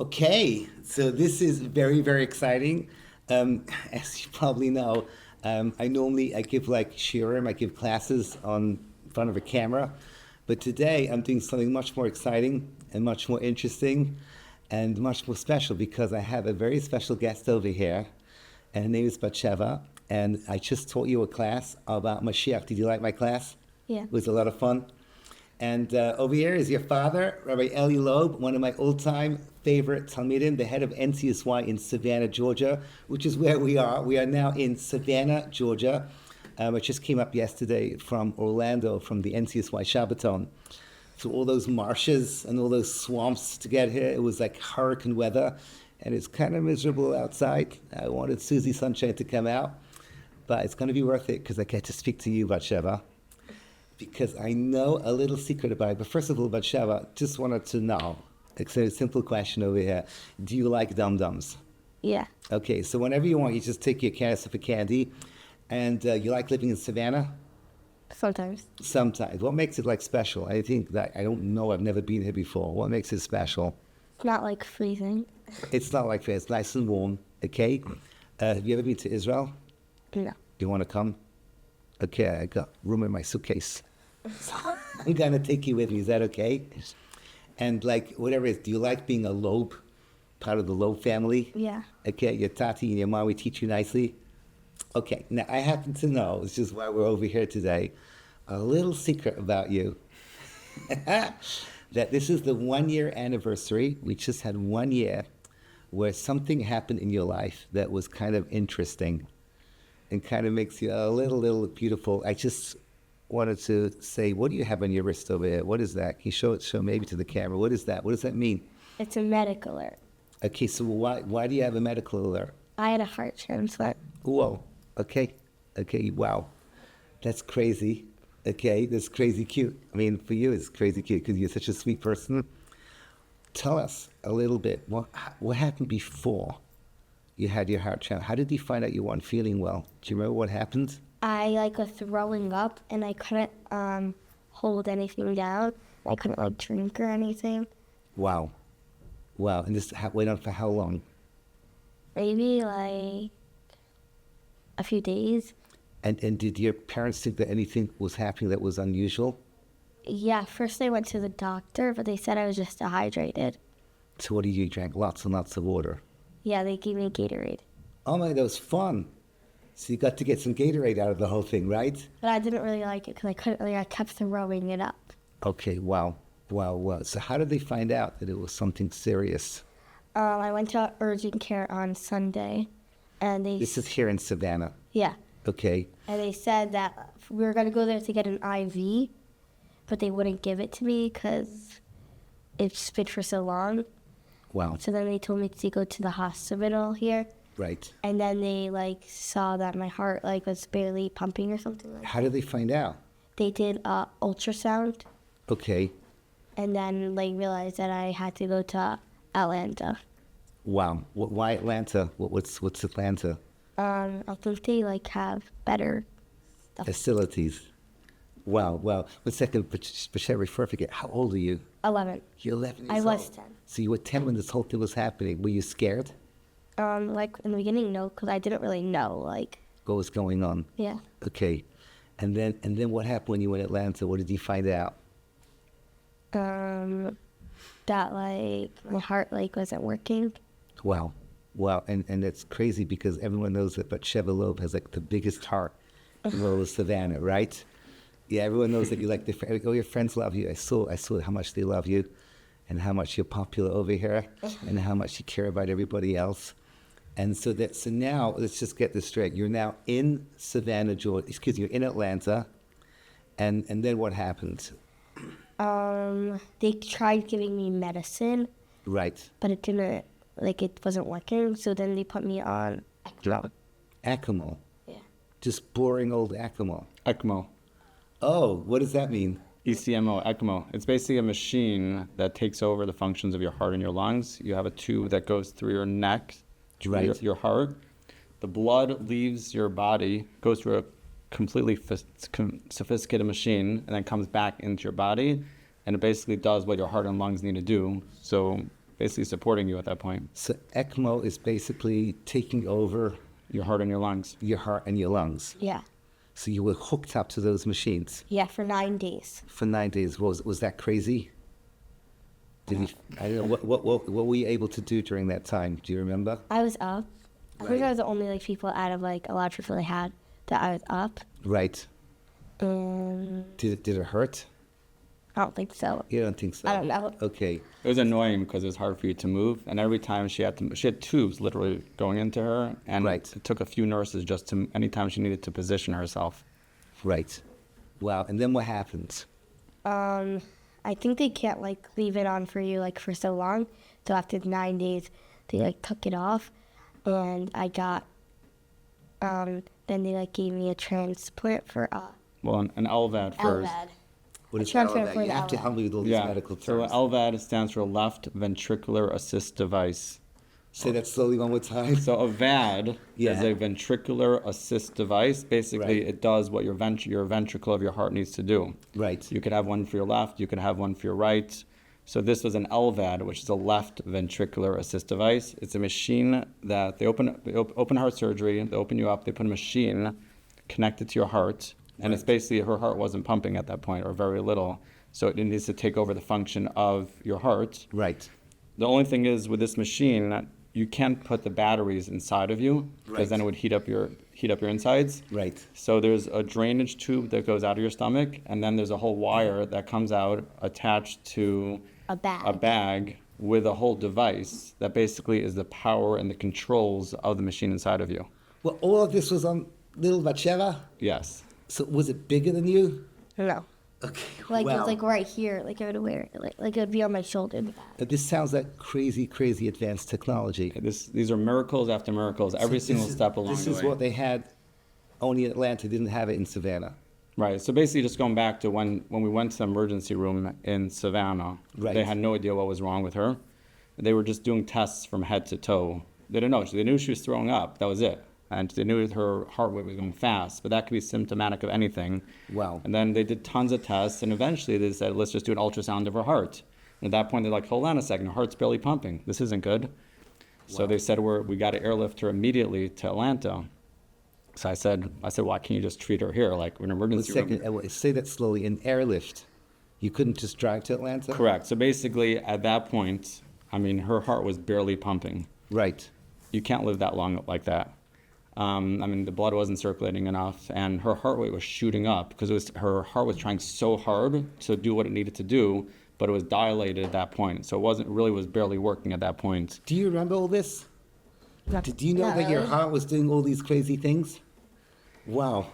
Okay, so this is very, very exciting. As you probably know, I give like shiurim, I give classes on front of a camera, but today I'm doing something much more exciting and much more interesting and much more special because I have a very special guest over here, and her name is Batsheva, and I just taught you a class about Mashiach. Did you like my class? Yeah. It was a lot of fun. And over here is your father, Rabbi Tzirel Lob, one of my old-time favorite Talmidim, the head of NCSY in Savannah, Georgia, which is where we are. We are now in Savannah, Georgia. I just came up yesterday from Orlando, from the NCSY Shabbaton. So all those marshes and all those swamps to get here, it was like hurricane weather, and it's kind of miserable outside. I wanted Susie Sunshine to come out, but it's going to be worth it because I get to speak to you, Batsheva, because I know a little secret about it. But first of all, Batsheva, just wanted to know, it's a simple question over here. Do you like dum-dums? Yeah. Okay, so whenever you want, you just take your canister of candy. And you like living in Savannah? Sometimes. Sometimes. What makes it like special? I think that, I don't know, I've never been here before. What makes it special? It's not like freezing. It's not like that. It's nice and warm, okay? Have you ever been to Israel? No. You want to come? Okay, I got room in my suitcase. So I'm going to take you with me. Is that okay? And like, whatever it is, do you like being a Lob, part of the Lob family? Yeah. Okay, your tati and your mom, we teach you nicely? Okay, now I happen to know, this is why we're over here today, a little secret about you. That this is the 1 year anniversary. We just had 1 year where something happened in your life that was kind of interesting and kind of makes you a little beautiful. I just wanted to say, what do you have on your wrist over here? What is that? Can you show maybe to the camera? What is that? What does that mean? It's a medical alert. Okay, so why do you have a medical alert? I had a heart transplant. Whoa, okay, wow. That's crazy. Okay, that's crazy cute. I mean, for you, it's crazy cute because you're such a sweet person. Tell us a little bit, what happened before you had your heart transplant? How did you find out you weren't feeling well? Do you remember what happened? I was throwing up and I couldn't hold anything down. I couldn't drink or anything. Wow. And this went on for how long? Maybe a few days. And did your parents think that anything was happening that was unusual? Yeah, first they went to the doctor, but they said I was just dehydrated. So what did you drink? Lots and lots of water? Yeah, they gave me Gatorade. Oh my, that was fun. So you got to get some Gatorade out of the whole thing, right? But I didn't really like it because I kept throwing it up. Okay, wow. So how did they find out that it was something serious? I went to urgent care on Sunday, and This is here in Savannah. Yeah. Okay. And they said that we were going to go there to get an IV, but they wouldn't give it to me because it's been for so long. Wow. So then they told me to go to the hospital here. Right. And then they saw that my heart was barely pumping or something like that. How did they find out? They did ultrasound. Okay. And then realized that I had to go to Atlanta. Wow. Why Atlanta? What's Atlanta? I think they have better stuff. Facilities. Wow. 1 second, before I forget, how old are you? 11. You're 11 years I old. was 10. So you were 10 when this whole thing was happening. Were you scared? In the beginning, no, because I didn't really know, What was going on? Yeah. Okay. And then what happened when you were in Atlanta? What did you find out? That my heart wasn't working. Wow. And that's crazy because everyone knows that Batsheva Lob has the biggest heart in all of Savannah, right? Yeah, everyone knows that you all your friends love you. I saw how much they love you and how much you're popular over here and how much you care about everybody else. And so now let's just get this straight. You're now in Savannah, Georgia. Excuse me, you're in Atlanta. And then what happened? They tried giving me medicine. Right. But it didn't, it wasn't working. So then they put me on ECMO. ECMO? Yeah. Just boring old ECMO. ECMO. Oh, what does that mean? ECMO, ECMO. It's basically a machine that takes over the functions of your heart and your lungs. You have a tube that goes through your neck, Right. your heart. The blood leaves your body, goes through a completely sophisticated machine, and then comes back into your body, and it basically does what your heart and lungs need to do. So basically supporting you at that point. So ECMO is basically taking over Your heart and your lungs. your heart and your lungs. Yeah. So you were hooked up to those machines Yeah, for 9 days. for 9 days. Was that crazy? Did you? I don't know. What were you able to do during that time? Do you remember? I was up. I think I was the only like people out of like a lot of people they had that I was up. Right. And Did it hurt? I don't think so. You don't think so? I don't know. Okay. It was annoying because it was hard for you to move, and every time she had tubes literally going into her, and Right. it took a few nurses just to anytime she needed to position herself. Right. Wow. And then what happens? I think they can't like leave it on for you like for so long. So after 9 days, they like took it off, and I got. Then they like gave me a transplant for Well, an LVAD first. LVAD. What is transfer LVAD? for You the have to LVAD. help me with all these Yeah. medical So terms. LVAD stands for left ventricular assist device. Say that slowly one more time. So a VAD is Yeah. a ventricular assist device. Basically, Right. it does what your ventricle of your heart needs to do. Right. You could have one for your left, you could have one for your right. So this was an LVAD, which is a left ventricular assist device. It's a machine that they open heart surgery, they open you up, they put a machine connected to your heart, and it's basically her heart wasn't pumping at that point or very little. So it needs to take over the function of your heart. Right. The only thing is with this machine, you can't put the batteries inside of you because Right. then it would heat up your insides. Right. So there's a drainage tube that goes out of your stomach, and then there's a whole wire that comes out attached to A bag. a bag with a whole device that basically is the power and the controls of the machine inside of you. Well, all of this was on little Batsheva. Yes. So was it bigger than you? No. Okay. Like wow. it was like right here. Like I would wear it. Like it would be on my shoulder. This sounds like crazy, crazy advanced technology. These are miracles after miracles, every So single this is- step along This the is way. what they had only in Atlanta. Didn't have it in Savannah. Right. So basically, just going back to when we went to the emergency room in Savannah, Right. they had no idea what was wrong with her. They were just doing tests from head to toe. They didn't know. They knew she was throwing up. That was it. And they knew her heart rate was going fast, but that could be symptomatic of anything. Wow. And then they did tons of tests, and eventually they said, let's just do an ultrasound of her heart. And at that point, they're like, hold on a second, her heart's barely pumping. This isn't good. So they said, we got to airlift her immediately to Atlanta. So I said, why can't you just treat her here? Like, we're in an One emergency room. second. Say that slowly. An airlift. You couldn't just drive to Atlanta? Correct. So basically, at that point, I mean, her heart was barely pumping. Right. You can't live that long like that. I mean, the blood wasn't circulating enough, and her heart rate was shooting up because her heart was trying so hard to do what it needed to do, but it was dilated at that point. So it was barely working at that point. Do you remember all this? Did you know that your heart was doing all these crazy things? Wow.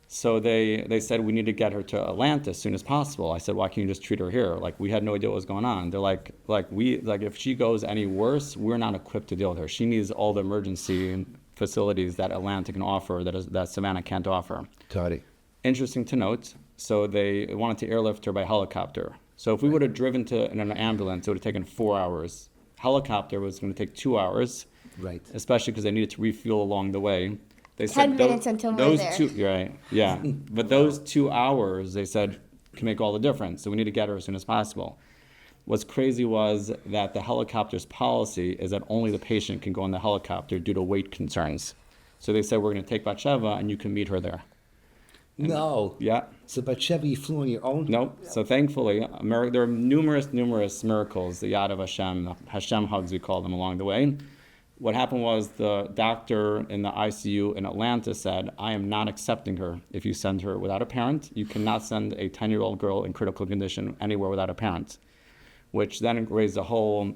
So they said we need to get her to Atlanta as soon as possible. I said, why can't you just treat her here? Like, we had no idea what was going on. They're like if she goes any worse, we're not equipped to deal with her. She needs all the emergency facilities that Atlanta can offer that Savannah can't offer. Got it. Interesting to note. So they wanted to airlift her by helicopter. So if we would have driven in an ambulance, it would have taken 4 hours. Helicopter was going to take 2 hours. Right. Especially because they needed to refuel along the way. They 10 said minutes until we're those there. two, right? Yeah, but those 2 hours, they said, can make all the difference. So we need to get her as soon as possible. What's crazy was that the helicopter's policy is that only the patient can go on the helicopter due to weight concerns. So they said, we're going to take Batsheva and you can meet her there. No. Yeah. So Batsheva, you flew on your own? Nope. So thankfully, there are numerous miracles, the Yad of Hashem, the Hashem hugs we call them along the way. What happened was the doctor in the ICU in Atlanta said, I am not accepting her if you send her without a parent. You cannot send a 10-year-old girl in critical condition anywhere without a parent, which then raised a whole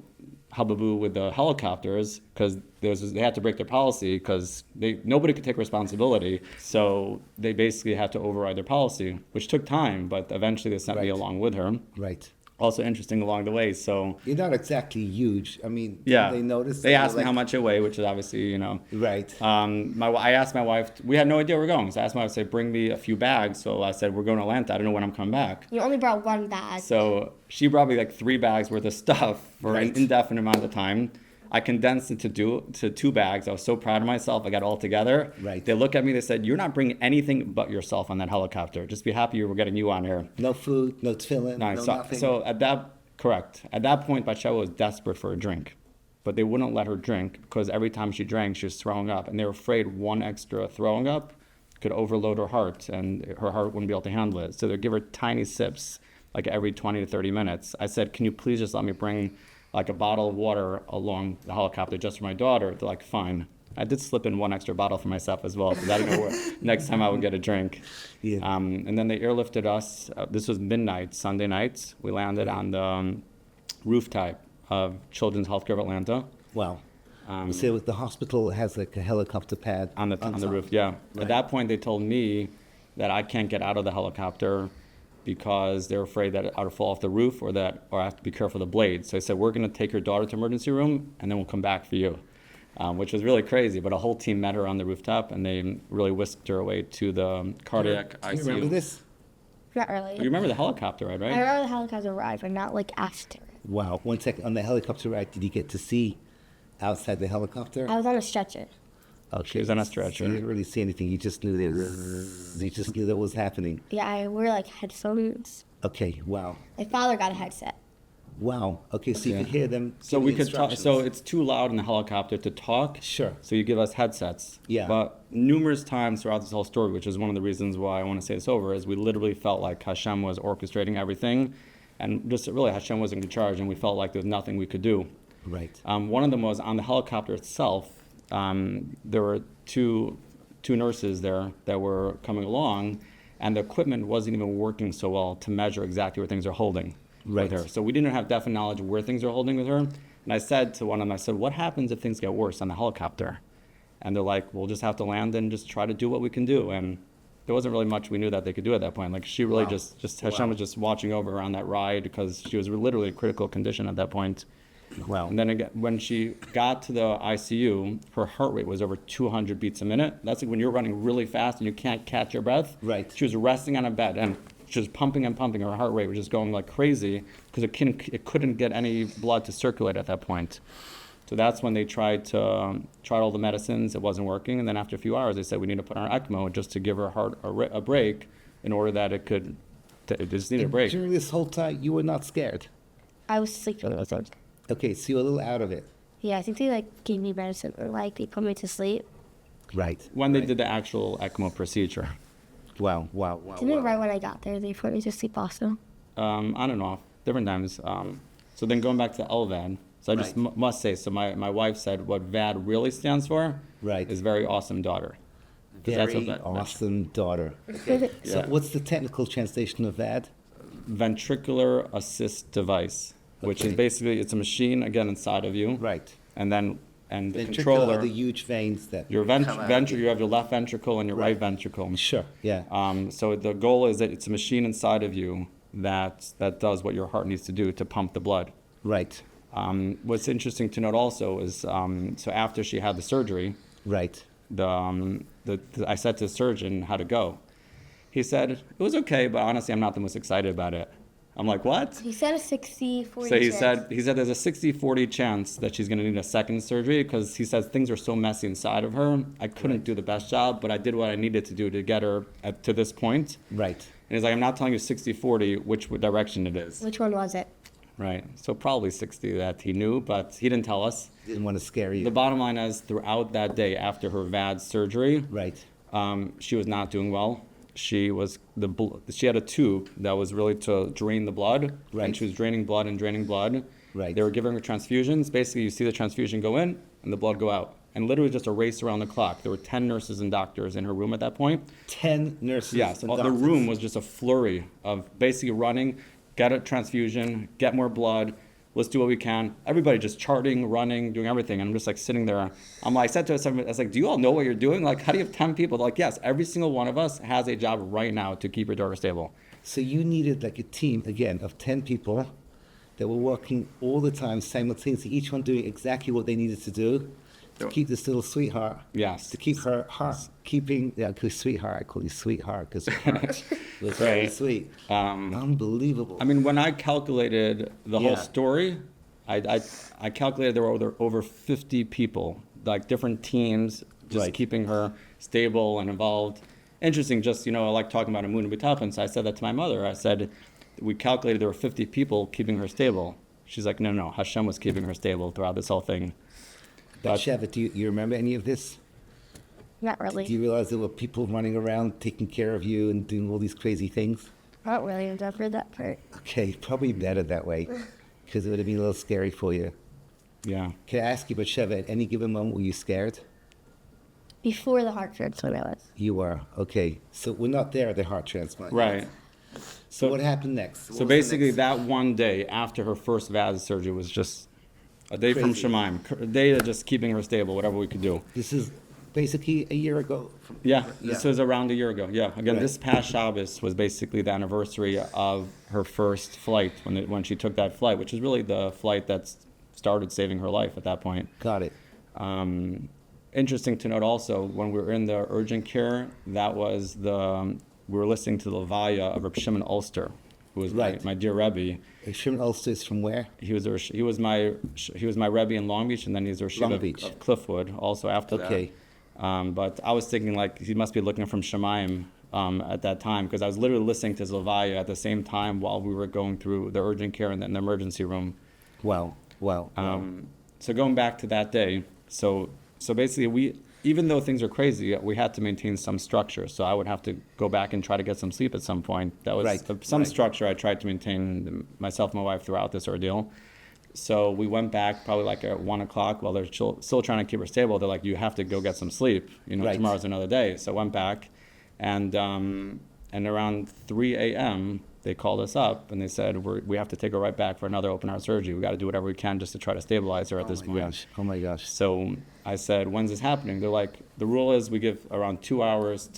hubbub with the helicopters because they had to break their policy because nobody could take responsibility. So they basically had to override their policy, which took time, but eventually they sent me Right. along with her. Right. Also interesting along the way. So You're not exactly huge. I mean, yeah, they noticed. They that asked you're me how like- much I weigh, which is obviously, Right. I asked my wife. We had no idea where we were going, so I asked my wife to say, bring me a few bags. So I said, we're going to Atlanta. I don't know when I'm coming back. You only brought one bag. So she brought me like 3 bags worth of stuff for Right. an indefinite amount of time. I condensed it to 2 bags. I was so proud of myself. I got it all together. Right. They looked at me. They said, you're not bringing anything but yourself on that helicopter. Just be happy we're getting you on here. No food, no tefillin, No, no so, nothing. so at that Correct. At that point, Batsheva was desperate for a drink, but they wouldn't let her drink because every time she drank, she was throwing up, and they were afraid one extra throwing up could overload her heart, and her heart wouldn't be able to handle it. So they'd give her tiny sips, like every 20 to 30 minutes. I said, can you please just let me bring like a bottle of water along the helicopter just for my daughter? They're like, fine. I did slip in one extra bottle for myself as well, because I didn't know where next time I would get a drink. Yeah. And then they airlifted us. This was midnight, Sunday night. We landed on the rooftop of Children's Healthcare of Atlanta. Wow. So the hospital has like a helicopter pad On the top. roof, yeah. Right. At that point, they told me that I can't get out of the helicopter because they're afraid that I would fall off the roof or I have to be careful of the blades. So I said, we're going to take your daughter to emergency room, and then we'll come back for you, which was really crazy. But a whole team met her on the rooftop, and they really whisked her away to the cardiac Do ICU. you remember this? Not really. You remember the helicopter ride, I right? remember the helicopter ride, but not like after. Wow. 1 second. On the helicopter ride, did you get to see outside the helicopter? I was on a stretcher. Okay. She was on a So stretcher. you didn't really see anything. You just knew you just knew that was happening. Yeah, I wore like headphones. Okay. Wow. My father got a headset. Wow. Okay. So you Yeah. could hear them. So give we you could talk. So instructions. it's too loud in the helicopter to talk. Sure. So you give us headsets. Yeah. But numerous times throughout this whole story, which is one of the reasons why I want to say this over, is we literally felt like Hashem was orchestrating everything, and just really Hashem was in charge, and we felt like there was nothing we could do. Right. One of them was on the helicopter itself. There were two nurses there that were coming along, and the equipment wasn't even working so well to measure exactly where things are holding Right. with her. So we didn't have definite knowledge of where things are holding with her. And I said to one of them, I said, what happens if things get worse on the helicopter? And they're like, we'll just have to land and just try to do what we can do. And there wasn't really much we knew that they could do at that point. Like she really Wow. just Hashem Wow. was just watching over her on that ride because she was literally in critical condition at that point. Wow. And then again, when she got to the ICU, her heart rate was over 200 beats a minute. That's like when you're running really fast and you can't catch your breath. Right. She was resting on a bed and she was pumping and pumping. Her heart rate was just going like crazy because it couldn't get any blood to circulate at that point. So that's when they tried all the medicines. It wasn't working. And then after a few hours, they said, we need to put her on ECMO just to give her heart a break in order that it just needed a And break. during this whole time, you were not scared. I was sleeping, I think. Okay, so you're a little out of it. Yeah, I think they like gave me medicine or like they put me to sleep. Right. When they right. did the actual ECMO procedure. Wow. Wow. Wow. Didn't wow. right when I got there they put me to sleep also. On and off, different times. So then going back to LVAD, so I just Right. must say, so my wife said what VAD really stands for Right. is very awesome daughter. 'Cause that's Very what awesome daughter. Okay. So Yeah. what's the technical translation of that? Ventricular assist device, which is Okay. basically, it's a machine, again, inside of you. Right. And then, and the Ventricle controller, are the huge veins that your come out of you have your left ventricle and your right Right. ventricle. Sure. Yeah. So the goal is that it's a machine inside of you that does what your heart needs to do to pump the blood. Right. What's interesting to note also is, so after she had the surgery, Right. I said to the surgeon how to go. He said, it was okay, but honestly, I'm not the most excited about it. I'm like, what? He said a 60-40 So he chance. said there's a 60-40 chance that she's going to need a second surgery because he says things are so messy inside of her. I couldn't do the best job, but I did what I needed to do to get her to this point. Right. And he's like, I'm not telling you 60-40 which direction it is. Which one was it? Right. So probably 60 that he knew, but he didn't tell us. Didn't want to scare you. The bottom line is throughout that day after her VAD surgery, Right. she was not doing well. She had a tube that was really to drain the blood, Right. and she was draining blood and draining blood. Right. They were giving her transfusions. Basically, you see the transfusion go in and the blood go out, and literally just a race around the clock. There were 10 nurses and doctors in her room at that point. 10 nurses. Yeah, so and the doctors. room was just a flurry of basically running, get a transfusion, get more blood. Let's do what we can. Everybody just charting, running, doing everything. And I'm just like sitting there. I said to us, I was like, do you all know what you're doing? Like, how do you have 10 people? They're like, yes, every single one of us has a job right now to keep your daughter stable. So you needed like a team, again, of 10 people that were working all the time simultaneously, each one doing exactly what they needed to do to keep this little sweetheart. Yes. To keep her heart keeping, yeah, because sweetheart, I call you sweetheart because her heart was very Right. sweet. Unbelievable. I mean, when I calculated the whole Yeah. story, I calculated there were over 50 people, like different teams, just Right. keeping her stable and involved. Interesting, just, I like talking about a moon and so I said that to my mother. I said, we calculated there were 50 people keeping her stable. She's like, no, Hashem was keeping her stable throughout this whole thing. Batsheva, do you remember any of this? Not really. Do you realize there were people running around taking care of you and doing all these crazy things? I don't really remember that part. Okay, probably better that way, because it would have been a little scary for you. Yeah. Can I ask you, Batsheva, at any given moment, were you scared? Before the heart transplant, I was. You were. Okay, so we're not there at the heart transplant. Right. So what happened next? What So was the basically, next- that one day after her first VAS surgery was just a day from Crazy. Shemaim, a day of just keeping her stable, whatever we could do. This is basically a year ago. Yeah, this was around a year ago. Yeah, again, Right. this past Shabbos was basically the anniversary of her first flight when she took that flight, which is really the flight that started saving her life at that point. Got it. Interesting to note also, when we were in the urgent care, that was we were listening to the Levaya of Reb Shimon Ulster, who was Right. my dear Rebbe. Shimon Ulster is from where? He was my Rebbe in Long Beach, and then he's our Long Shiva Beach. of Cliffwood also after Okay. that. But I was thinking like he must be looking from Shemaim at that time, because I was literally listening to his Levaya at the same time while we were going through the urgent care in the emergency room. Wow. So going back to that day, so basically even though things are crazy, we had to maintain some structure. So I would have to go back and try to get some sleep at some point. That was Right, some right. structure I tried to maintain myself and my wife throughout this ordeal. So we went back probably like at 1 o'clock while they're still trying to keep her stable. They're like, you have to go get some sleep. Right. Tomorrow's another day. So I went back, and around 3 a.m. they called us up and they said, we have to take her right back for another open heart surgery. We got to do whatever we can just to try to stabilize her at this point. Oh my gosh. So I said, when's this happening? They're like, the rule is we give around 2 hours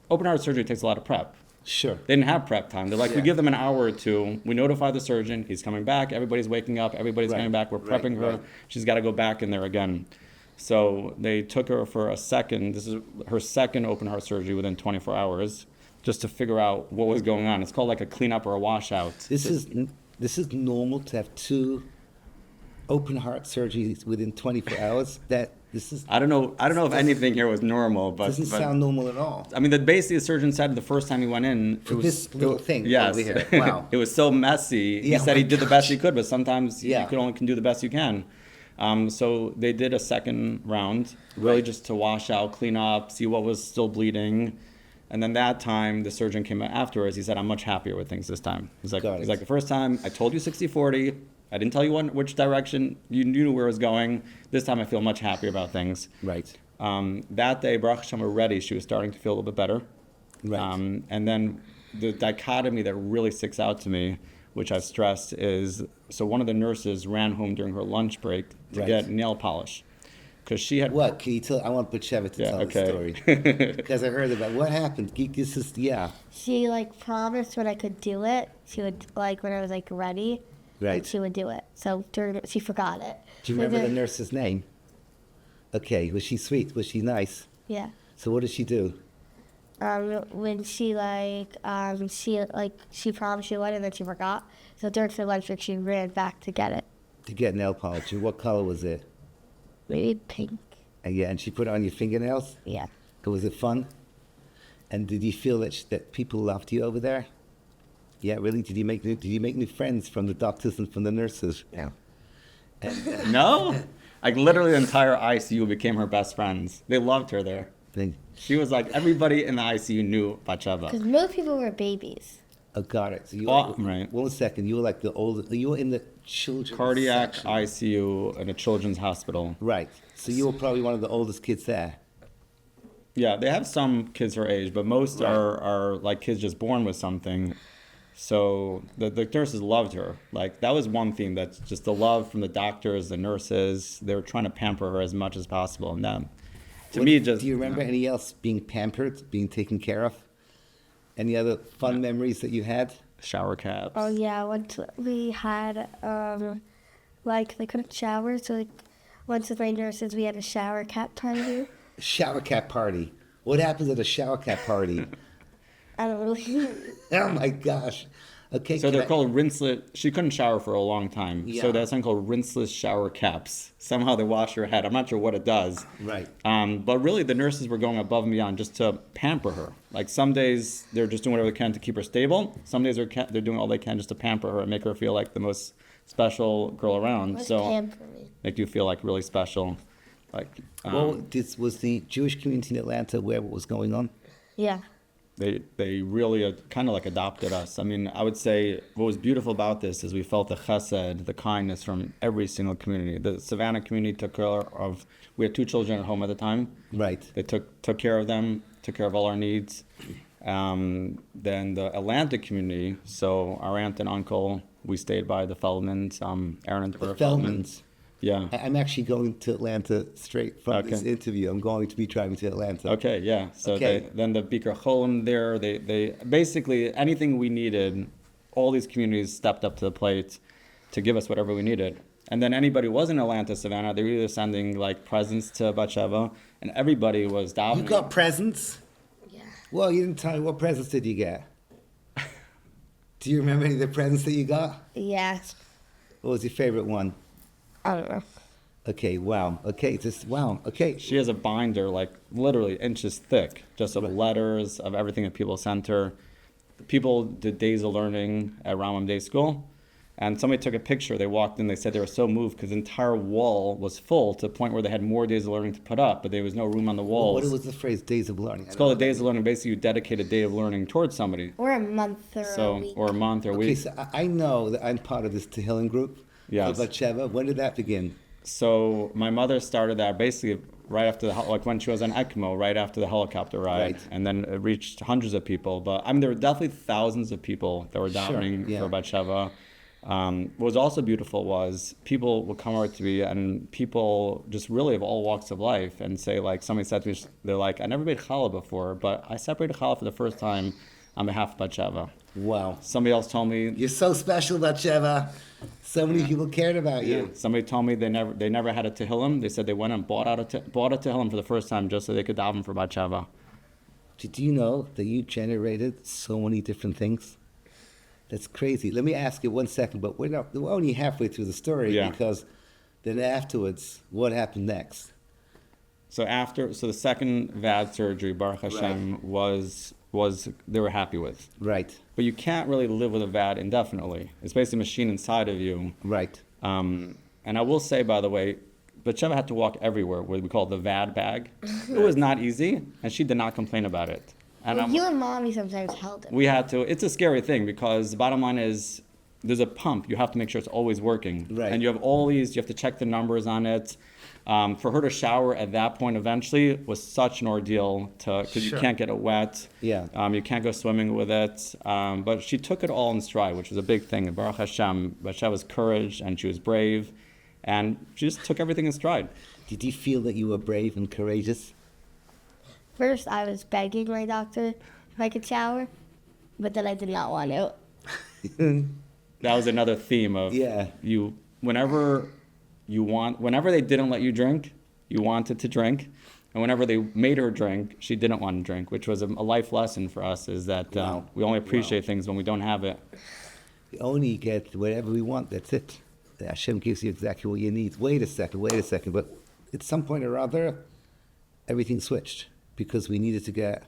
open heart surgery takes a lot of prep. Sure. They didn't have prep time. They're like, we Yeah. give them an hour or two. We notify the surgeon. He's coming back. Everybody's waking up. Everybody's Right. coming back. We're Right, prepping her. right. She's got to go back in there again. So they took her for a second. This is her second open heart surgery within 24 hours, just to figure out what was going on. It's called like a cleanup or a washout. This is normal to have 2 open heart surgeries within 24 hours. I don't know if anything here was normal, but Doesn't sound normal at all. I mean, basically the surgeon said the first time he went in, For this little thing yes, over here. Wow. it was so messy. He Yeah, said my he did the best he could, but sometimes Yeah. you can do the best you can. So they did a second round, really Right. just to wash out, clean up, see what was still bleeding. And then that time, the surgeon came afterwards. He said, I'm much happier with things this time. He's like, Got it. the first time, I told you 60-40. I didn't tell you which direction. You knew where it was going. This time, I feel much happier about things. Right. That day, Baruch Hashem already, she was starting to feel a little bit better. Right. And then the dichotomy that really sticks out to me, which I've stressed, is so one of the nurses ran home during her lunch break to Right. get nail polish. Because she had... What? Can you tell? I want Batsheva to Yeah, tell okay. the story. Because I heard about what happened. This is, yeah. She promised when I could do it, she would when I was ready, Right. she would do it. So she forgot it. Do you So remember the then- nurse's name? Okay. Was she sweet? Was she nice? Yeah. So what did she do? When she she promised she would and then she forgot. So during the lunch break she ran back to get it. To get nail polish. And what color was it? Maybe pink. And yeah, and she put it on your fingernails? Yeah. Was it fun? And did you feel that people loved you over there? Yeah, really? Did you make new friends from the doctors and from the nurses? No. No? Like literally the entire ICU became her best friends. They loved her there. Then, She was like, everybody in the ICU knew Batsheva. Because most people were babies. oh, got it. So you Oh, right. 1 second. You were like the oldest. You were in the children's Cardiac section. ICU in a children's hospital. Right. So you were probably one of the oldest kids there. Yeah, they have some kids her age, but most Right. are like kids just born with something. So the nurses loved her. Like that was one thing, that's just the love from the doctors, the nurses. They were trying to pamper her as much as possible. And that, to me, just... Do you remember any else being pampered, being taken care of? Any other fun memories that you had? Shower caps. Oh yeah, once we had they couldn't shower, so once with my nurses we had a shower cap party. Shower cap party. What happens at a shower cap party? I don't really Oh my gosh. Okay, So they're called rinseless. She couldn't shower for a long time. Yeah. So that's something called rinseless shower caps. Somehow they wash your head. I'm not sure what it does. Right. But really, the nurses were going above and beyond just to pamper her. Like some days they're just doing whatever they can to keep her stable. Some days they're doing all they can just to pamper her and make her feel like the most special girl around. What's So pamper mean? make you feel like really special. Like Well, this was the Jewish community in Atlanta where what was going on? Yeah. they really kind of like adopted us. I mean, I would say what was beautiful about this is we felt the chesed, the kindness from every single community. The Savannah community took care of. We had 2 children at home at the time. Right. They took care of them, took care of all our needs. Then the Atlanta community. So our aunt and uncle, we stayed by the Feldmans, Aaron and Deborah Feldmans. Yeah. I'm actually going to Atlanta straight from this Okay. interview. I'm going to be driving to Atlanta. Okay, yeah. So Okay. then the Bikur Cholim there, they basically anything we needed, all these communities stepped up to the plate to give us whatever we needed. And then anybody who was in Atlanta, Savannah, they were either sending like presents to Batsheva, and everybody was davening. You got presents? Yeah. Well, you didn't tell me. What presents did you get? Do you remember any of the presents that you got? Yeah. What was your favorite one? I don't know. Okay, wow. Okay, wow. Okay. She has a binder like literally inches thick, just of letters, of everything that people sent her. People did days of learning at Rambam Day School, and somebody took a picture. They walked in, they said they were so moved because the entire wall was full to the point where they had more days of learning to put up, but there was no room on the walls. What was the phrase, days of learning? It's called a days of learning. Basically, you dedicate a day of learning towards somebody. Or a month or a week. Or a month or a Okay, week. so I know that I'm part of this Tehillim group. Yes. Of Batsheva. When did that begin? So my mother started that basically right after like when she was on ECMO, right after the helicopter ride, Right. and then it reached hundreds of people. But I mean, there were definitely thousands of people that were davening yeah. for Batsheva. What was also beautiful was people would come over to me, and people just really of all walks of life, and say like somebody said to me, they're like, I never made challah before, but I separated challah for the first time on behalf of Batsheva. Wow. Somebody else told me. You're so special, Batsheva. So many people cared about you. Somebody told me they never had a Tehillim. They said they went and bought a Tehillim for the first time just so they could daven for Batsheva. Did you know that you generated so many different things? That's crazy. Let me ask you 1 second, but we're only halfway through the story Yeah. because then afterwards, what happened next? So the second VAD surgery, Baruch Hashem, was they were happy with. Right, But you can't really live with a VAD indefinitely. It's basically a machine inside of you. right. And I will say, by the way, Batsheva had to walk everywhere, what we call the VAD bag. It was not easy, and she did not complain about it. And Well, you and mommy sometimes held him. we had to. It's a scary thing because the bottom line is there's a pump. You have to make sure it's always working. Right. And you have all these. You have to check the numbers on it. For her to shower at that point eventually was such an ordeal because Sure. you can't get it wet. Yeah. You can't go swimming with it. But she took it all in stride, which was a big thing. Baruch Hashem, Batsheva courage and she was brave, and she just took everything in stride. Did you feel that you were brave and courageous? First, I was begging my doctor if I could shower, but then I did not want to. That was another theme of Yeah. whenever they didn't let you drink, you wanted to drink, and whenever they made her drink, she didn't want to drink, which was a life lesson for us. Is that Wow. we only appreciate things when we don't have it. We only get whatever we want, that's it. Hashem gives you exactly what you need. Wait a second. But at some point or other, everything switched because we needed to get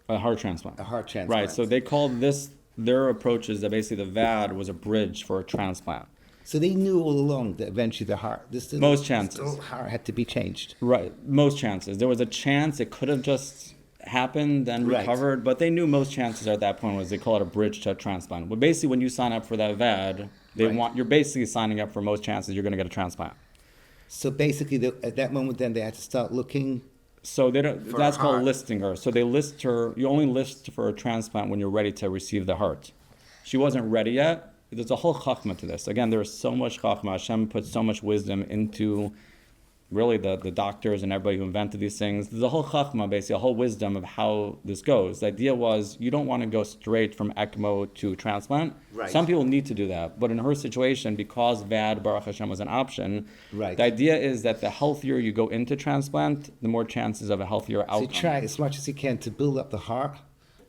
A heart transplant. a heart transplant. Right. So they called this. Their approach is that basically the VAD was a bridge for a transplant. So they knew all along that eventually the heart, Most chances. the heart had to be changed. Right. Most chances. There was a chance it could have just happened and Right. recovered, but they knew most chances at that point was they call it a bridge to a transplant. But basically, when you sign up for that VAD, Right. you're basically signing up for most chances you're going to get a transplant. So basically, at that moment, then they had to start looking. So they don't. For That's a called heart. listing her. So they list her. You only list for a transplant when you're ready to receive the heart. She wasn't ready yet. There's a whole chachma to this. Again, there's so much chachma. Hashem put so much wisdom into really the doctors and everybody who invented these things. There's a whole chachma, basically, a whole wisdom of how this goes. The idea was you don't want to go straight from ECMO to transplant. Right. Some people need to do that. But in her situation, because VAD, Baruch Hashem, was an option, Right. the idea is that the healthier you go into transplant, the more chances of a healthier So outcome. you try as much as you can to build up the heart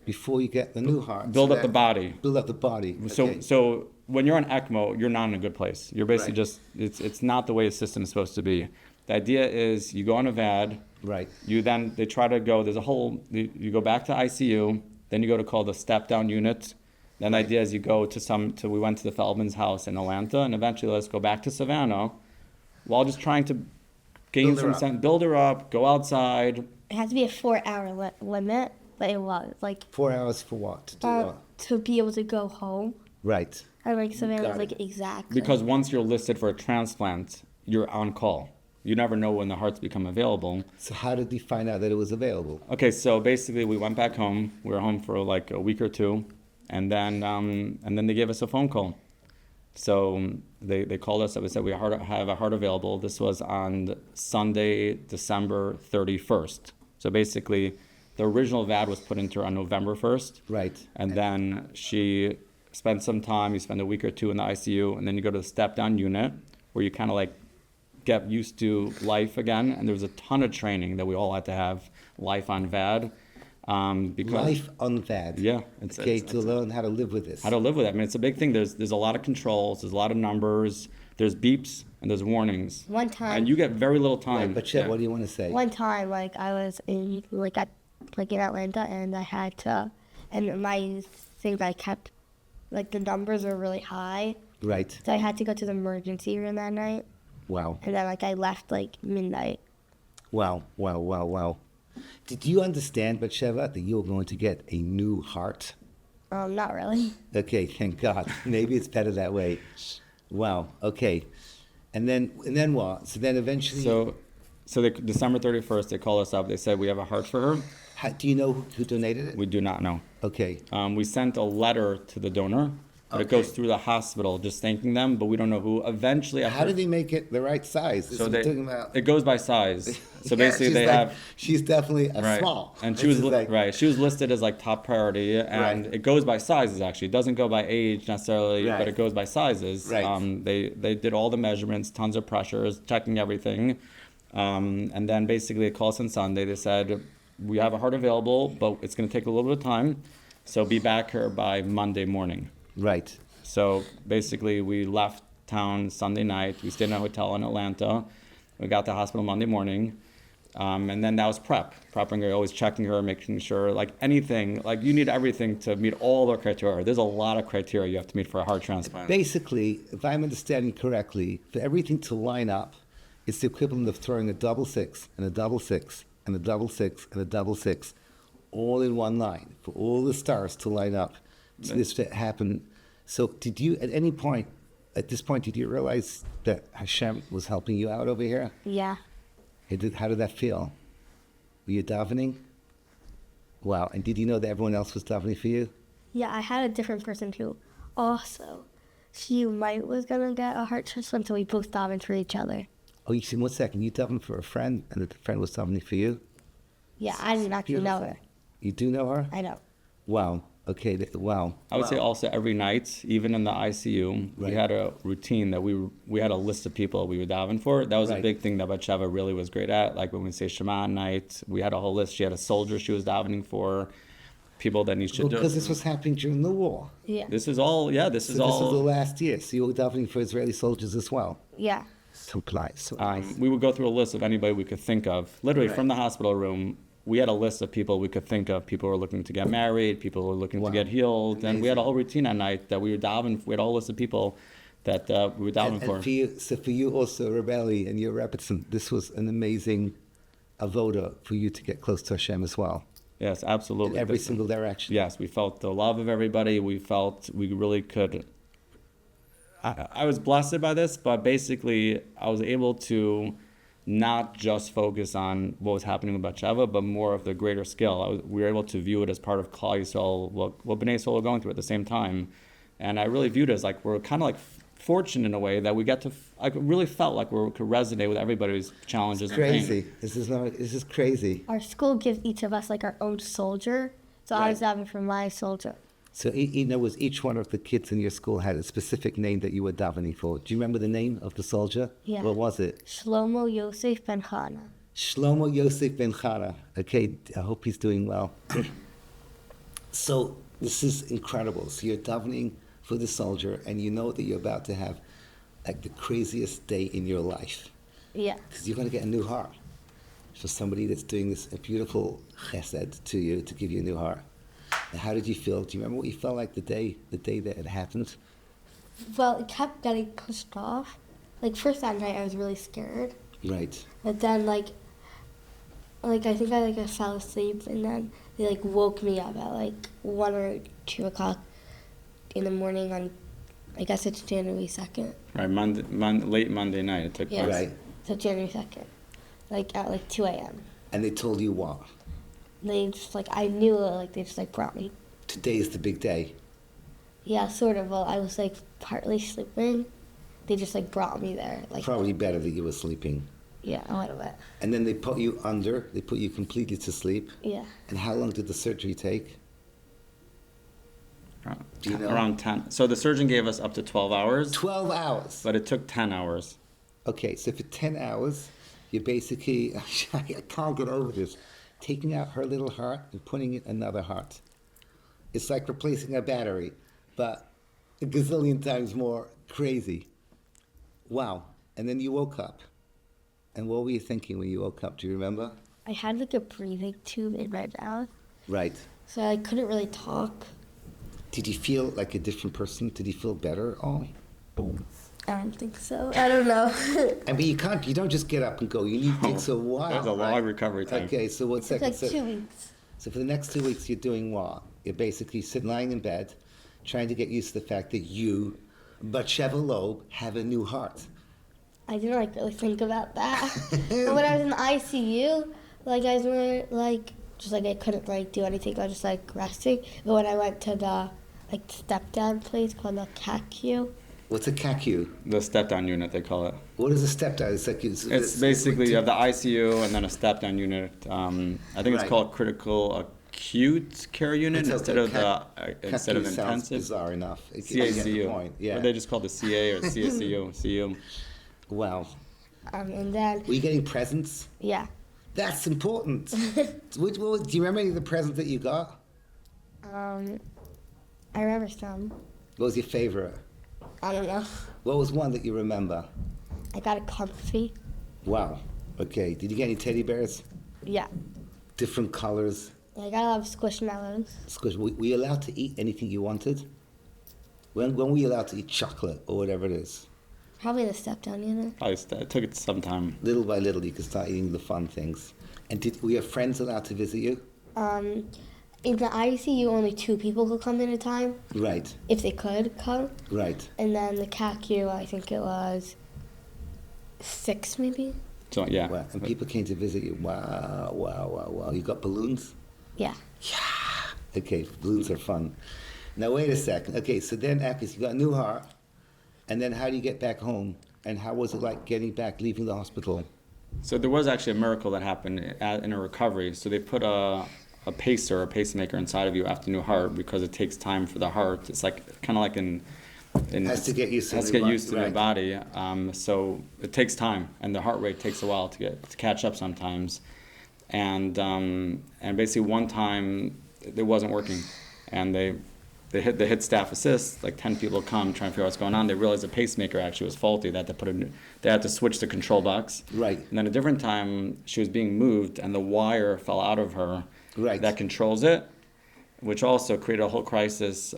before you get the new heart. Build So up the that- body. Build up the body. Okay. So when you're on ECMO, you're not in a good place. You're basically Right. just it's not the way the system is supposed to be. The idea is you go on a VAD. Right. They try to go. There's a whole. You go back to ICU. Then you go to call the step down unit. Then the idea is you go to we went to the Feldman's house in Atlanta, and eventually let's go back to Savannah, while just trying to gain Build her some up. sense, build her up, go outside. It has to be a 4-hour limit, but it was like 4 hours for what? To do what? to be able to go home. Right. And like Savannah was Got like it. exactly. Because once you're listed for a transplant, you're on call. You never know when the hearts become available. So how did you find out that it was available? Okay, so basically we went back home. We were home for like a week or two, and then they gave us a phone call. So they called us up and said we have a heart available. This was on Sunday, December 31st. So basically, the original VAD was put into her on November 1st. Right. And then she spent some time. You spend a week or two in the ICU, and then you go to the step down unit where you kind of like get used to life again. And there was a ton of training that we all had to have life on VAD. Because Life on VAD. Yeah, To learn how to live with this. how to live with it. I mean, it's a big thing. There's a lot of controls. There's a lot of numbers. There's beeps and there's warnings. One time. And you get very little time. Right, but Chet, Yeah. what do you want to say? One time, like I was in in Atlanta, and I had to, and my thing that I kept, like the numbers were really high, Right. so I had to go to the emergency room that night, Wow. and then like I left like midnight. Wow. Wow. Wow. Wow. Did you understand, Batsheva, that you were going to get a new heart? Not really. Okay, thank God. Maybe it's better that way. Wow. Okay. And then what? So then eventually. So December 31st, they called us up. They said, we have a heart for her. Do you know who donated it? We do not know. Okay. We sent a letter to the donor, but it Okay. goes through the hospital just thanking them, but we don't know who. Eventually, How did they make it the right size? This So is what we're talking about. it goes by size. So Yeah, basically, she's they like- have. She's definitely a Right. small. And she This was is like- right. She was listed as like top priority, and Right. it goes by sizes. Actually, it doesn't go by age necessarily, Right. but it goes by sizes. Right. They did all the measurements, tons of pressures, checking everything, and then basically they called us on Sunday. They said we have a heart available, but it's going to take a little bit of time, so be back here by Monday morning. Right. So basically, we left town Sunday night. We stayed in a hotel in Atlanta. We got to the hospital Monday morning. And then that was prepping her, always checking her, making sure, like anything, like you need everything to meet all the criteria. There's a lot of criteria you have to meet for a heart transplant. Basically, if I'm understanding correctly, for everything to line up, it's the equivalent of throwing a double six and a double six and a double six and a double six, all in one line, for all the stars to line up. So this to happen. So did you, at any point, at this point, did you realize that Hashem was helping you out over here? Yeah. How did that feel? Were you davening? Wow. And did you know that everyone else was davening for you? Yeah, I had a different person who also, she was gonna get a heart transplant, so we both davened for each other. Oh, you see, 1 second. You davened for a friend, and the friend was davening for you? Yeah, I didn't actually know her. You do know her? I know. Wow. Okay. Wow. I would say also every night, even in the ICU, Right. we had a routine that we had a list of people we would daven for. That was a Right. big thing that Batsheva really was great at. Like when we say Shema at night, we had a whole list. She had a soldier she was davening for, people that need Well, to because this was happening during the war. Yeah. This is all, yeah, this So is this all. is the last year. So you were davening for Israeli soldiers as well. Yeah. So nice. We would go through a list of anybody we could think of. Literally Right. from the hospital room, we had a list of people we could think of. People who were looking to get married, people who were looking Wow. to get healed. And we had Amazing. a whole routine at night that we were davening. We had a whole list of people that we were davening for. And for you, so for you also, Rebelli and your Rebbetzin, this was an amazing avoda for you to get close to Hashem as well. Yes, absolutely. In every This- single direction. Yes, we felt the love of everybody. We felt we really could. I was blessed by this, but basically, I was able to not just focus on what was happening with Batsheva, but more of the greater scale. We were able to view it as part of Klal Yisrael, what Bnei Yisrael were going through at the same time. And I really viewed it as like we're kind of like fortunate in a way that we get to, I really felt like we could resonate with everybody's challenges and pain. Crazy. This is crazy. Our school gives each of us like our own soldier, so I was davening for my soldier. So in other words, each one of the kids in your school had a specific name that you were davening for. Do you remember the name of the soldier? Yeah. What was it? Shlomo Yosef Ben Chana. Shlomo Yosef Ben Chana. Okay, I hope he's doing well. So this is incredible. So you're davening for the soldier, and you know that you're about to have like the craziest day in your life, Yeah. because you're going to get a new heart for somebody that's doing this a beautiful chesed to you to give you a new heart. And how did you feel? Do you remember what you felt like the day that it happened? Well, it kept getting pushed off. Like, first that night, I was really scared. Right. But then, I think I fell asleep, and then they, woke me up at, 1 or 2 o'clock in the morning on, I guess it's January 2nd. Right, late Monday night it took Yeah. place. Right. So January 2nd. At, 2 a.m. And they told you what? They just, I knew it, they just, brought me. Today is the big day. Yeah, sort of. Well, I was, partly sleeping. They just, brought me there. Probably better that you were sleeping. Yeah, a little bit. And then they put you under. They put you completely to sleep. Yeah. And how long did the surgery take? Do you know? Around 10. So the surgeon gave us up to 12 hours. 12 hours. But it took 10 hours. Okay, so for 10 hours, you're basically, I can't get over this, taking out her little heart and putting in another heart. It's like replacing a battery, but a gazillion times more crazy. Wow. And then you woke up. And what were you thinking when you woke up? Do you remember? I had, a breathing tube in my mouth, Right. so I couldn't really talk. Did you feel like a different person? Did you feel better at all? I don't think so. I don't know. I mean, you don't just get up and go. You need, it's a while. There's a long right? recovery time. Okay, so 1 It's second. like 2 weeks. So for the next 2 weeks, you're doing what? You're basically sitting, lying in bed, trying to get used to the fact that you, Batsheva Lob, have a new heart. I didn't really think about that. And when I was in the ICU, I was more I couldn't do anything. I was just resting. But when I went to the step down place called the CACU, What's a CACU? The step-down unit, they call it. What is a step down? It's It's basically you have the ICU and then a step-down unit. I think it's Right. called critical acute care unit instead of CACU sounds intensive. bizarre enough. I get the CACU. point. Yeah. Or they just call it the CA or CACU. CU. Wow. and then Were you getting presents? yeah, That's important. Do you remember any of the presents that you got? I remember some. What was your favorite? I don't know. What was one that you remember? I got a comfy. Wow. Okay. Did you get any teddy bears? Yeah. Different colors? I got a lot of squishmallows. Because were you allowed to eat anything you wanted? When were you allowed to eat chocolate or whatever it is? Probably the step down unit. It took it some time. Little by little, you could start eating the fun things. And were your friends allowed to visit you? In the ICU, only 2 people could come at a time, Right, if they could come. right. And then the CACU, I think it was 6 maybe. So yeah. Wow. And people came to visit you. Wow, wow, wow, wow. You got balloons? Yeah. Okay, balloons are fun. Now, wait a second. Okay, so then, Akis, you got a new heart. And then how do you get back home? And how was it like getting back, leaving the hospital? So there was actually a miracle that happened in a recovery. So they put a pacemaker inside of you after new heart because it takes time for the heart. It's kind of like in Has to get used to has the to get body, used to the right. body. So it takes time, and the heart rate takes a while to catch up sometimes. And basically one time it wasn't working, and they hit staff assist. 10 people come trying to figure out what's going on. They realized the pacemaker actually was faulty. They had to switch the control box. Right. And then a different time she was being moved, and the wire fell out of her. Right. That controls it, which also created a whole crisis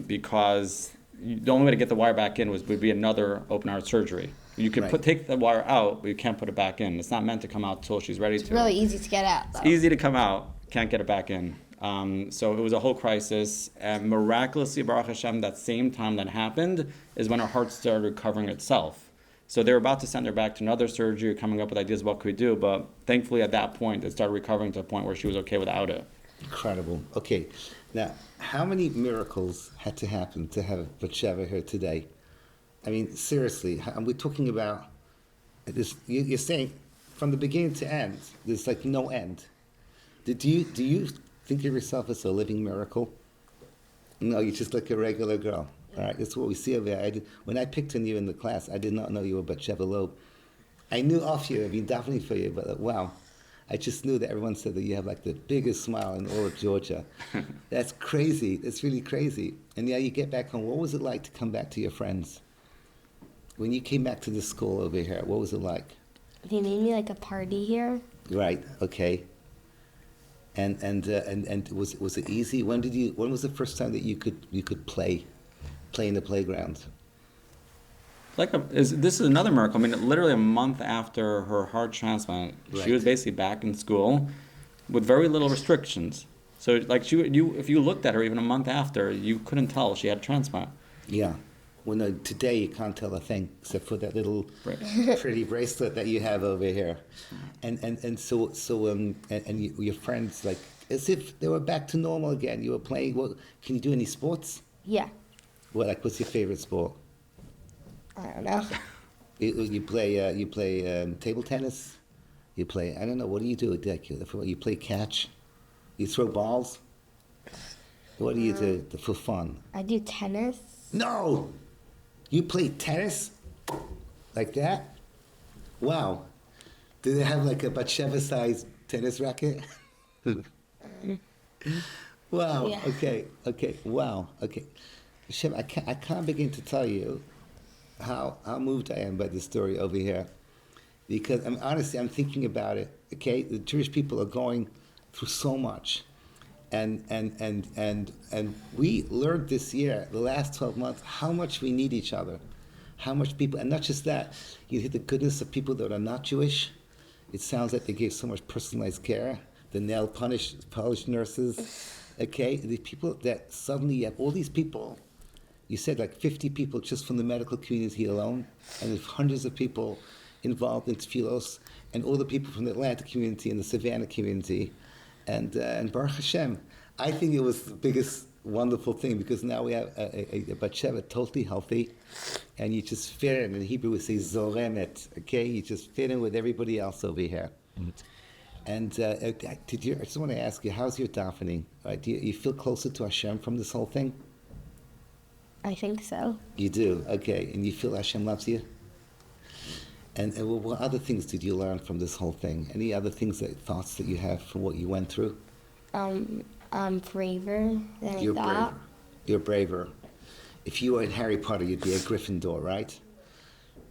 because the only way to get the wire back in would be another open heart surgery. You could Right. take the wire out, but you can't put it back in. It's not meant to come out till she's ready to. It's really easy to get out, though. It's easy to come out, can't get it back in. So it was a whole crisis, and miraculously, Baruch Hashem, that same time that happened is when her heart started recovering itself. So they were about to send her back to another surgery, coming up with ideas of what could we do, but thankfully at that point, it started recovering to a point where she was okay without it. Incredible. Okay, now, how many miracles had to happen to have Batsheva here today? I mean, seriously, and we're talking about this. You're saying from the beginning to end, there's no end. Do you think of yourself as a living miracle? No, you're just like a regular girl. All right, that's what we see over there. When I picked on you in the class, I did not know you were Batsheva Lob. I knew of you, I've been davening for you, but wow. I just knew that everyone said that you have like the biggest smile in all of Georgia. That's crazy. That's really crazy. And yeah, you get back home. What was it like to come back to your friends? When you came back to the school over here, what was it like? They made me like a party here. Right. Okay. And was it easy? When was the first time that you could play in the playground? This is another miracle. I mean, literally a month after her heart transplant, Right. she was basically back in school with very little restrictions. So, like, if you looked at her even a month after, you couldn't tell she had a transplant. Yeah. Well, no, today you can't tell a thing except for that little pretty bracelet that you have over here, your friends, like, as if they were back to normal again. You were playing. What? Can you do any sports? Yeah. What's your favorite sport? I don't know. You play table tennis. You play. I don't know. What do you do? Like, you play catch. You throw balls. What do you do for fun? I do tennis. No! You play tennis? Like that? Wow. Do they have like a Batsheva-sized tennis racket? Wow. Yeah. Okay. Wow. Okay. Hashem, I can't begin to tell you how moved I am by this story over here. Because honestly, I'm thinking about it. Okay? The Jewish people are going through so much. And we learned this year, the last 12 months, how much we need each other, how much people, and not just that, you hear the goodness of people that are not Jewish. It sounds like they give so much personalized care. The nail polish nurses, okay, the people that suddenly you have all these people. You said like 50 people just from the medical community alone, and there's hundreds of people involved in tefillos, and all the people from the Atlanta community and the Savannah community. And Baruch Hashem, I think it was the biggest wonderful thing because now we have a Batsheva totally healthy, and you just fit in. In Hebrew we say zoremet, okay? You just fit in with everybody else over here. And I just want to ask you, how's your davening? Do you feel closer to Hashem from this whole thing? I think so. You do, okay. And you feel Hashem loves you? And what other things did you learn from this whole thing? Any other thoughts that you have from what you went through? I'm braver than You're I thought. braver. You're braver. If you were in Harry Potter, you'd be a Gryffindor, right?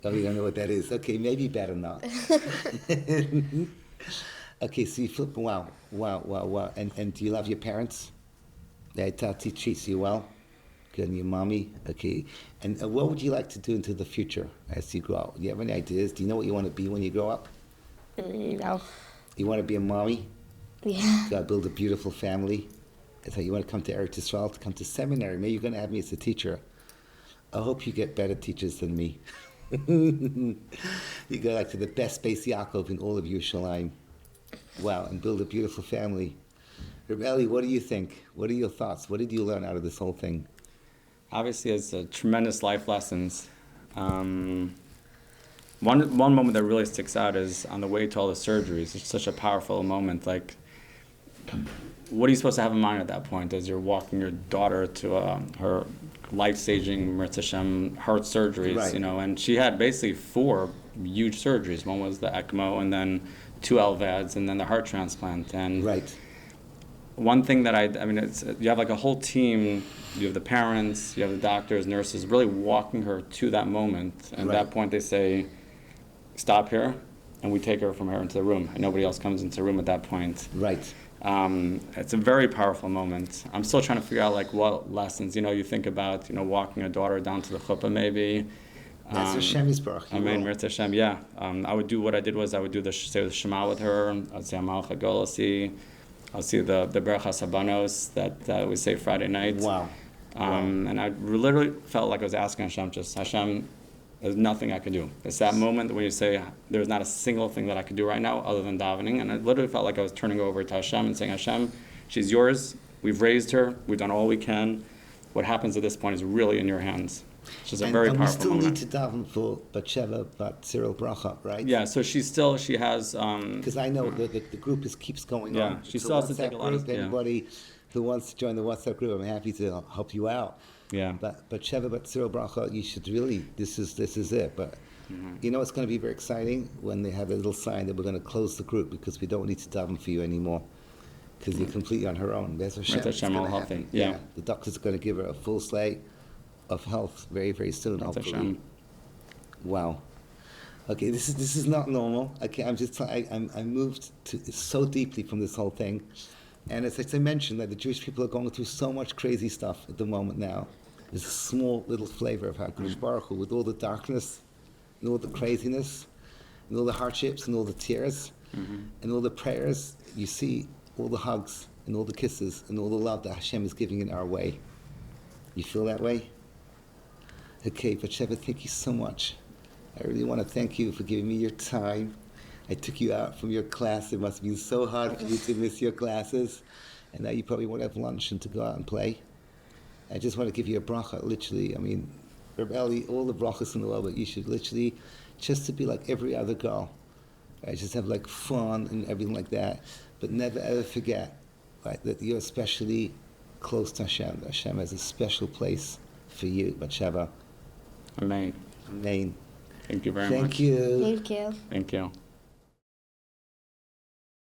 Oh, you don't know what that is? Okay, maybe better not. Okay, so you flip. Wow. And do you love your parents? Tati treats you well? Good, and your mommy? Okay. And what would you like to do into the future as you grow up? Do you have any ideas? Do you know what you want to be when you grow up? No. You want to be a mommy? Yeah. You got to build a beautiful family. I thought you want to come to Eretz Yisrael, to come to seminary. Maybe you're going to have me as a teacher. I hope you get better teachers than me. You go like to the best Beis Yaakov in all of Yerushalayim. Wow, and build a beautiful family. Reb Eli, what do you think? What are your thoughts? What did you learn out of this whole thing? Obviously, it's tremendous life lessons. One moment that really sticks out is on the way to all the surgeries. It's such a powerful moment. Like, what are you supposed to have in mind at that point as you're walking your daughter to her life-saving Mirz Hashem heart surgeries? Right. You know, and she had basically 4 huge surgeries. One was the ECMO, and then 2 LVADs, and then the heart transplant. And Right. one thing that I mean, it's, you have like a whole team. You have the parents, you have the doctors, nurses, really walking her to that moment. And at that point, they say, "Stop here," and we take her from here into the room. And nobody else comes into the room at that point. Right. It's a very powerful moment. I'm still trying to figure out like what lessons. You know, you think about walking a daughter down to the chuppah maybe. That's Hashem Yisbarach. I mean, Mirz Hashem, yeah. I would do what I did was I would do say the Shema with her. I'd say Amal Chagol. I'll see the Bracha Sabanos that we say Friday night. Wow. And I literally felt like I was asking Hashem, Hashem, there's nothing I can do. It's that moment when you say, there's not a single thing that I could do right now other than davening. And I literally felt like I was turning over to Hashem and saying, Hashem, she's yours. We've raised her. We've done all we can. What happens at this point is really in your hands. It's just a very powerful moment. And we still need to daven for Batsheva, Tzirel Bracha, right? Yeah, so she has... Because I know the group keeps going on. Yeah, she still has to take a lot of... Anybody who wants to join the WhatsApp group, I'm happy to help you out. Yeah. But Batsheva, Tzirel Bracha, you should really, this is it. But You know, it's going to be very exciting when they have a little sign that we're going to close the group because we don't need to daven for you anymore because you're completely on her own. There's Hashem. That's Hashem, all healthy. Yeah. The doctor's going to give her a full slate of health very, very soon, That's hopefully. Hashem. Wow. Okay, this is not normal. Okay, I'm moved so deeply from this whole thing. And as I mentioned, that the Jewish people are going through so much crazy stuff at the moment now. There's a small little flavor of HaKadosh Baruch Hu with all the darkness and all the craziness and all the hardships and all the tears and all the prayers. You see all the hugs and all the kisses and all the love that Hashem is giving in our way. You feel that way? Okay, Batsheva, thank you so much. I really want to thank you for giving me your time. I took you out from your class. It must have been so hard for you to miss your classes. And now you probably want to have lunch and to go out and play. I just want to give you a bracha, literally. I mean, Reb Eli, all the brachas in the world, but you should literally, just to be like every other girl. Right? Just have like fun and everything like that. But never ever forget, right, that you're especially close to Hashem. Hashem has a special place for you, Batsheva. Amen. Amen. Thank you very much. Thank you. Thank you. Thank you.